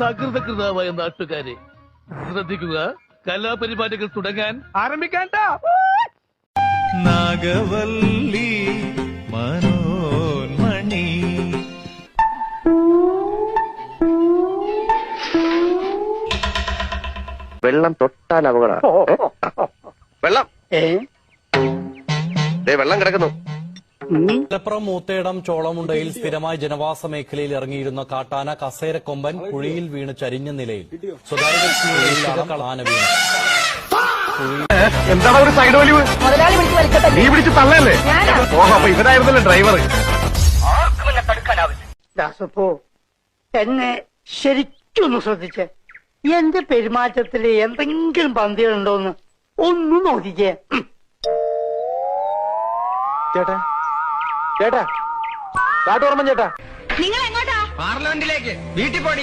സകൃതകൃതാവായ നാട്ടുകാരെ ശ്രദ്ധിക്കുക, കലാപരിപാടികൾ തുടങ്ങാൻ ആരംഭിക്കാൻ. നാഗവല്ലി മനോന്മണി വെള്ളം തൊട്ടാൽ അപകട. വെള്ളം വെള്ളം കിടക്കുന്നു. മലപ്പുറം മൂത്തേടം ചോളമുണ്ടയിൽ സ്ഥിരമായി ജനവാസ മേഖലയിൽ ഇറങ്ങിയിരുന്ന കാട്ടാന കസേരക്കൊമ്പൻ കുഴിയിൽ വീണ് ചരിഞ്ഞ നിലയിൽ. സ്വകാര്യ വ്യക്തിയിലാണ് ആന വീണ്. എന്താണ് ഒരു സൈഡ് വലിവ്? നീ പിടിച്ച് തള്ളല്ലേ? ഓഹോ, അപ്പൊ ഇവരായിരുന്നല്ലേ ഡ്രൈവർ. ദാസപ്പോ എന്നെ ശരിക്കൊന്ന് ശ്രദ്ധിച്ചേ. എന്റെ പെരുമാറ്റത്തില് എന്തെങ്കിലും പന്തികളുണ്ടോന്ന് ഒന്നും നോക്കിക്കേ. ചേട്ടാ ചേട്ടാ കാട്ടോർമ്മൻ ചേട്ടാ, നിങ്ങൾ എങ്ങോട്ടാ? പാർലമെന്റിലേക്ക്. വീട്ടിൽ പോടി.